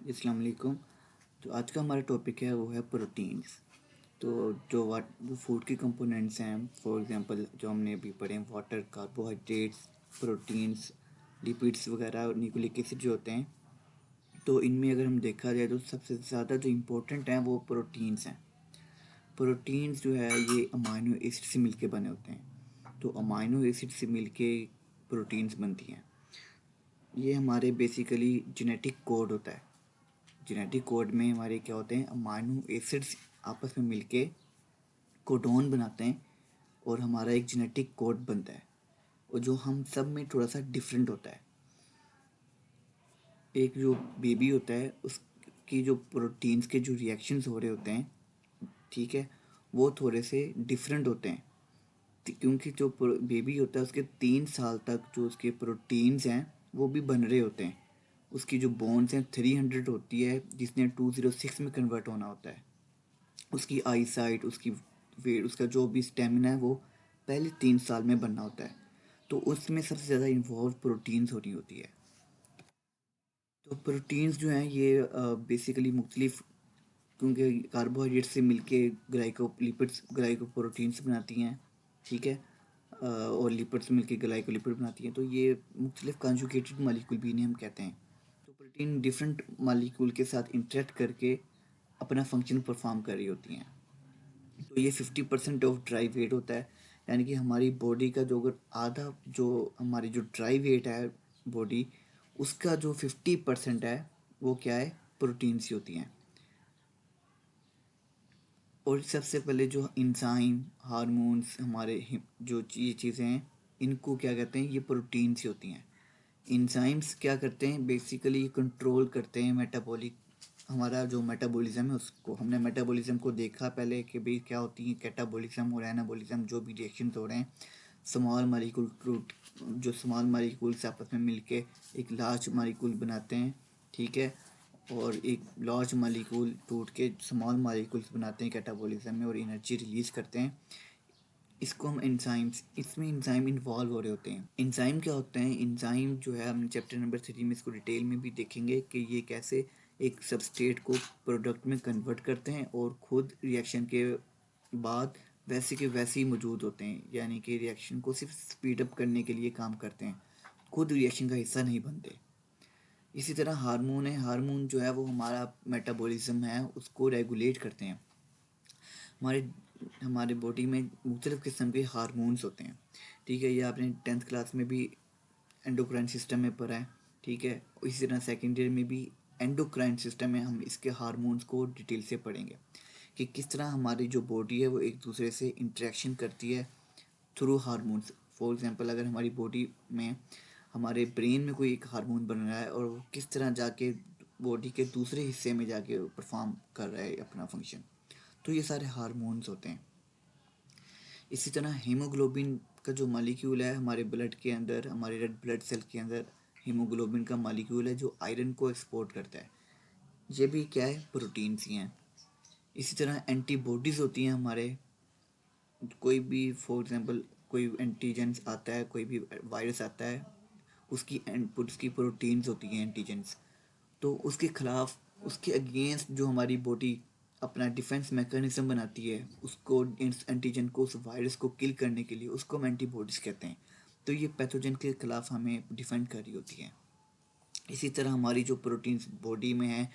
अस्सलाम वालेकुम। तो आज का हमारा टॉपिक है वो है प्रोटीन्स। तो जो फूड के कंपोनेंट्स हैं, फॉर एग्जांपल जो हमने अभी पढ़े हैं, वाटर, कार्बोहाइड्रेट्स, प्रोटीन्स, लिपिड्स वगैरह और न्यूक्लिक एसिड जो होते हैं। तो इनमें अगर हम देखा जाए तो सबसे ज़्यादा जो इम्पोर्टेंट हैं वो प्रोटीन्स हैं। प्रोटीन्स जो है ये अमाइनो एसिड से मिलके बने होते हैं। तो अमाइनो एसिड से मिलके प्रोटीन्स बनती हैं। ये हमारे बेसिकली जेनेटिक कोड होता है। जेनेटिक कोड में हमारे क्या होते हैं, अमाइनो एसिड्स आपस में मिलके कोडोन बनाते हैं और हमारा एक जेनेटिक कोड बनता है, और जो हम सब में थोड़ा सा डिफरेंट होता है। एक जो बेबी होता है उसकी जो प्रोटीन्स के जो रिएक्शंस हो रहे होते हैं, ठीक है, वो थोड़े से डिफरेंट होते हैं। क्योंकि जो बेबी होता है उसके 3 साल तक जो उसके प्रोटीन्स हैं वो भी बन रहे होते हैं। उसकी जो बोन्स हैं 300 होती है, जिसने 206 में कन्वर्ट होना होता है। उसकी आई साइट, उसकी वेट, उसका जो भी स्टेमिना है वो पहले 3 साल में बनना होता है। तो उसमें सबसे ज़्यादा इन्वॉल्व प्रोटीन्स होनी होती है। तो प्रोटीन्स जो हैं ये बेसिकली मुख्तलिफ, क्योंकि कार्बोहाइड्रेट से मिलके ग्लाइकोलिपिड्स ग्लाइकोप्रोटीन्स बनाती हैं, ठीक है, और लिपिड्स मिलके ग्लाइकोलिपिड बनाती हैं। तो ये मुख्तलिफ कॉन्जुगेटेड मालिक्यूल भी इन्हें हम कहते हैं। तो प्रोटीन डिफरेंट मालिक्यूल के साथ इंटरेक्ट करके अपना फंक्शन परफॉर्म कर रही होती हैं। तो ये 50% ऑफ ड्राई वेट होता है। यानी कि हमारी बॉडी का जो अगर आधा जो हमारी जो ड्राई वेट है बॉडी, उसका जो 50% है वो क्या है, प्रोटीन्स ही होती हैं। और सबसे पहले जो इंजाइम, हार्मोन्स, हमारे जो ये चीज़ें हैं, इनको क्या कहते हैं, ये प्रोटीन्स ही होती हैं। इंजाइम्स क्या करते हैं, बेसिकली कंट्रोल करते हैं मेटाबॉलिक, हमारा जो मेटाबॉलिज्म है उसको। हमने मेटाबॉलिज्म को देखा पहले कि भाई क्या होती है कैटाबॉलिज्म और एनाबॉलिज्म, जो भी रिएक्शंस हो रहे हैं स्मॉल मालिक्यूल टूट, जो स्मॉल मालिक्यूल्स आपस में मिलके एक लार्ज मालिक्यूल बनाते हैं, ठीक है, और एक लार्ज मालिक्यूल टूट के स्मॉल मालिक्यूल्स बनाते हैं कैटाबॉलिज्म में और एनर्जी रिलीज करते हैं। इसको हम एंजाइम्स, इसमें एंजाइम इन्वॉल्व हो रहे होते हैं। एंजाइम क्या होते हैं, एंजाइम जो है हम चैप्टर नंबर 3 में इसको डिटेल में भी देखेंगे कि ये कैसे एक सबस्ट्रेट को प्रोडक्ट में कन्वर्ट करते हैं और खुद रिएक्शन के बाद वैसे के वैसे ही मौजूद होते हैं। यानी कि रिएक्शन को सिर्फ स्पीड अप करने के लिए काम करते हैं, खुद रिएक्शन का हिस्सा नहीं बनते। इसी तरह हार्मोन है, हार्मोन जो है वो हमारा मेटाबॉलिज्म है उसको रेगुलेट करते हैं। हमारे हमारे बॉडी में मुख्तलिफ़ किस्म के हार्मोन्स होते हैं, ठीक है, ये आपने 10th क्लास में भी एंडोक्राइन सिस्टम में पढ़ा है, ठीक है। इसी तरह सेकेंड ईयर में भी एंडोक्राइन सिस्टम में हम इसके हार्मोन्स को डिटेल से पढ़ेंगे कि किस तरह हमारी जो बॉडी है वो एक दूसरे से इंटरेक्शन करती है थ्रू हार्मोन्स। फॉर एग्जांपल अगर हमारी बॉडी में, हमारे ब्रेन में कोई एक हार्मोन बन रहा है और वो किस तरह जाके बॉडी के दूसरे हिस्से में जाके परफॉर्म कर रहा है अपना फंक्शन, तो ये सारे हार्मोन्स होते हैं। इसी तरह हीमोग्लोबिन का जो मॉलिक्यूल है हमारे ब्लड के अंदर, हमारे रेड ब्लड सेल के अंदर हीमोग्लोबिन का मॉलिक्यूल है जो आयरन को एक्सपोर्ट करता है, ये भी क्या है, प्रोटीन्स ही हैं। इसी तरह एंटीबॉडीज़ होती हैं हमारे, कोई भी फॉर एग्जांपल कोई एंटीजेंस आता है, कोई भी वायरस आता है, उसकी प्रोटीन्स होती हैं एंटीजेंस। तो उसके खिलाफ, उसके अगेंस्ट जो हमारी बॉडी अपना डिफेंस मैकेनिज्म बनाती है, उसको एंटीजन को, उस वायरस को किल करने के लिए, उसको हम एंटीबॉडीज़ कहते हैं। तो ये पैथोजन के खिलाफ हमें डिफेंड कर रही होती है। इसी तरह हमारी जो प्रोटीन्स बॉडी में है,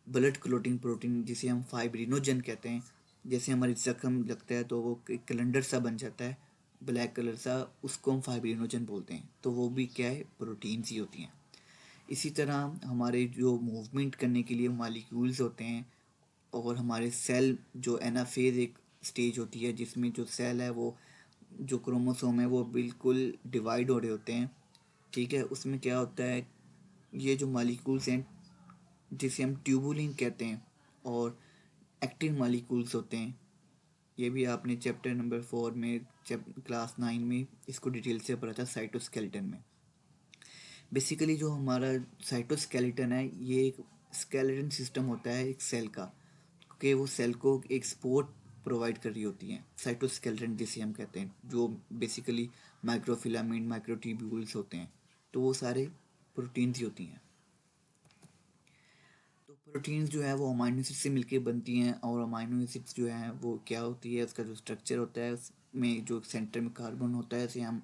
ब्लड क्लोटिंग प्रोटीन जिसे हम फाइब्रिनोजन कहते हैं, जैसे हमारी जख्म लगता है तो वो एक कैलेंडर सा बन जाता है, ब्लैक कलर सा, उसको हम फाइब्रिनोजन बोलते हैं। तो वो भी क्या है, प्रोटीन्स ही होती हैं। इसी तरह हमारे जो मूवमेंट करने के लिए मॉलिक्यूल्स होते हैं, और हमारे सेल जो एनाफेज एक स्टेज होती है जिसमें जो सेल है वो, जो क्रोमोसोम है वो बिल्कुल डिवाइड हो रहे होते हैं, ठीक है। उसमें क्या होता है, ये जो मॉलिक्यूल्स हैं जिसे हम ट्यूबुलिन कहते हैं, और एक्टिन मॉलिक्यूल्स होते हैं। ये भी आपने चैप्टर नंबर 4 में, क्लास 9 में इसको डिटेल से पढ़ा था, साइटोस्केलेटन में। बेसिकली जो हमारा साइटोस्केलेटन है ये एक स्केलेटन सिस्टम होता है एक सेल का, कि वो सेल को एक सपोर्ट प्रोवाइड कर रही होती हैं, साइटोस्केलेटन जिसे हम कहते हैं, जो बेसिकली माइक्रोफिलामेंट, माइक्रोट्यूब्यूल्स होते हैं। तो वो सारे प्रोटीन्स ही होती हैं। तो प्रोटीन्स जो है वो अमाइनो एसिड से मिलके बनती हैं, और अमाइनो एसिड्स जो है वो क्या होती है, उसका जो स्ट्रक्चर होता है उसमें जो सेंटर में कार्बन होता है उसे हम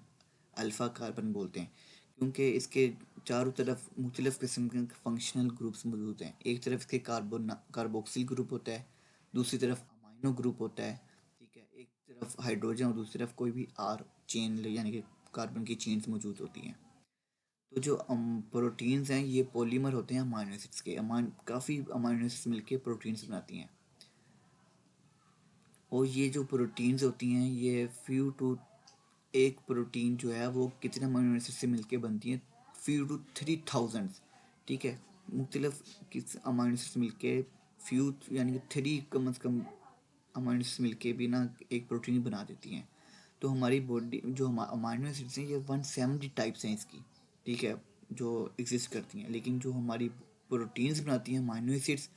अल्फ़ा कार्बन बोलते हैं, क्योंकि इसके चारों तरफ मुख्तलिफ़ किस्म के फंक्शनल ग्रुप्स मौजूद हैं। एक तरफ इसके कार्बोक्सिल ग्रुप होता है, दूसरी तरफ अमाइनो ग्रुप होता है, ठीक है, एक तरफ हाइड्रोजन और दूसरी तरफ कोई भी आर चेन यानी कि कार्बन की चेन्स मौजूद होती हैं। तो जो प्रोटीन्स हैं ये पॉलीमर होते हैं अमाइनो एसिड्स के। काफ़ी अमाइनो एसिड्स मिलके प्रोटीन्स बनाती हैं, और ये जो प्रोटीन्स होती हैं ये फ्यू टू एक प्रोटीन जो है वो कितने अमाइनो एसिड से मिलके बनती है, फ्यू टू 3000, ठीक है, मुख्तलिफ किस अमाइनो एसिड्स मिलके फ्यू यानी कि 3 कम से कम अमाइनो एसिड्स मिलके भी ना एक प्रोटीन बना देती हैं। तो हमारी बॉडी जो अमाइनो एसिड्स हैं ये 170 टाइप्स हैं इसकी, ठीक है, जो एग्जिस्ट करती हैं। लेकिन जो हमारी प्रोटीन्स बनाती हैं अमाइनो एसिड्स,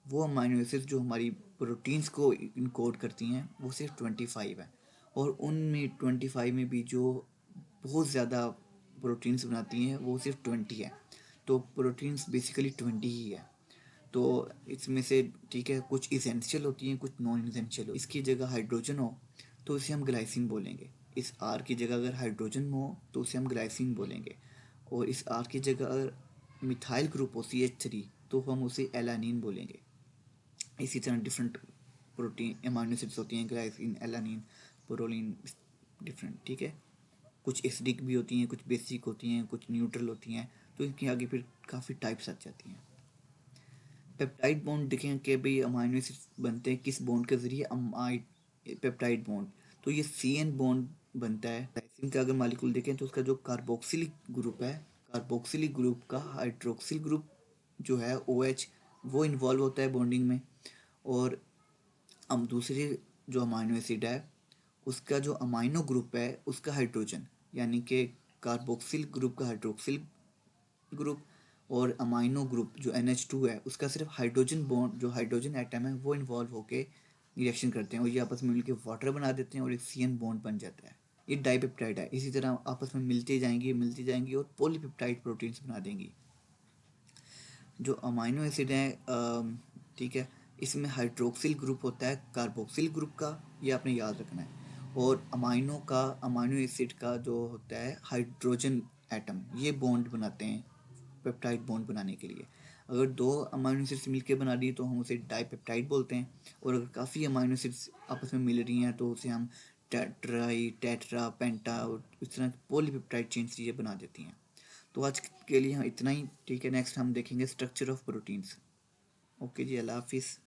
वो अमाइनो एसिड्स जो हमारी प्रोटीन्स को इनकोड करती हैं वो सिर्फ 25 है, और उनमें 25 में भी जो बहुत ज़्यादा प्रोटीन्स बनाती हैं वो सिर्फ 20 है। तो प्रोटीन्स बेसिकली 20 ही है। तो इसमें से, ठीक है, कुछ इसेंशियल होती हैं, कुछ नॉन इसेंशियल हो। इसकी जगह हाइड्रोजन हो तो उसे हम ग्लाइसिन बोलेंगे। इस आर की जगह अगर हाइड्रोजन हो तो उसे हम ग्लाइसिन बोलेंगे, और इस आर की जगह अगर मिथाइल ग्रुप हो CH3 तो हम उसे एलानिन बोलेंगे। इसी तरह डिफरेंट प्रोटीन अमाइनो एसिड्स होती हैं, ग्लाइसिन, एलानिन, प्रोलिन, डिफरेंट, ठीक है। कुछ एसिडिक भी होती हैं, कुछ बेसिक होती हैं, कुछ न्यूट्रल होती हैं। तो इनके आगे फिर काफ़ी टाइप्स आ जाती हैं। पेप्टाइड बॉन्ड देखें कि भाई अमाइनो एसिड्स बनते हैं किस बॉन्ड के ज़रिए, अमाइड पेप्टाइड बॉन्ड। तो ये CN बॉन्ड बनता है। ग्लाइसिन का अगर मॉलिक्यूल देखें तो उसका जो कार्बोक्सिलिक ग्रुप है, कार्बोक्सिलिक ग्रुप का हाइड्रोक्सिल ग्रुप जो है OH, वो इन्वॉल्व होता है बॉन्डिंग में। और अब दूसरी जो अमाइनो एसिड है उसका जो अमाइनो ग्रुप है उसका हाइड्रोजन, यानी कि कार्बोक्सिल ग्रुप का हाइड्रोक्सिल ग्रुप, और अमाइनो ग्रुप जो NH2 है उसका सिर्फ हाइड्रोजन बॉन्ड, जो हाइड्रोजन एटम है वो इन्वॉल्व होके रिएक्शन करते हैं, और ये आपस में मिलकर वाटर बना देते हैं और एक CN बॉन्ड बन जाता है। ये डाइपेप्टाइड है। इसी तरह आपस में मिलती जाएंगी और पॉलीपेप्टाइड प्रोटीन्स बना देंगी। जो अमाइनो एसिड है, ठीक है, इसमें हाइड्रोक्सिल ग्रुप होता है कार्बोक्सिल ग्रुप का, ये आपने याद रखना है। और अमाइनो एसिड का जो होता है हाइड्रोजन एटम, ये बॉन्ड बनाते हैं पेप्टाइड बॉन्ड बनाने के लिए। अगर दो अमाइनो एसिड्स मिलकर बना रही है तो हम उसे डाइपेप्टाइड बोलते हैं, और अगर काफ़ी अमाइनो एसिड्स आपस में मिल रही हैं तो उसे हम टेट्राई, टेट्रा, पेंटा और इस तरह की पॉलीपेप्टाइड चेन्स ये बना देती हैं। तो आज के लिए हाँ इतना ही, ठीक है। नेक्स्ट हम देखेंगे स्ट्रक्चर ऑफ प्रोटीन्स। ओके जी, अल्लाह हाफिज़।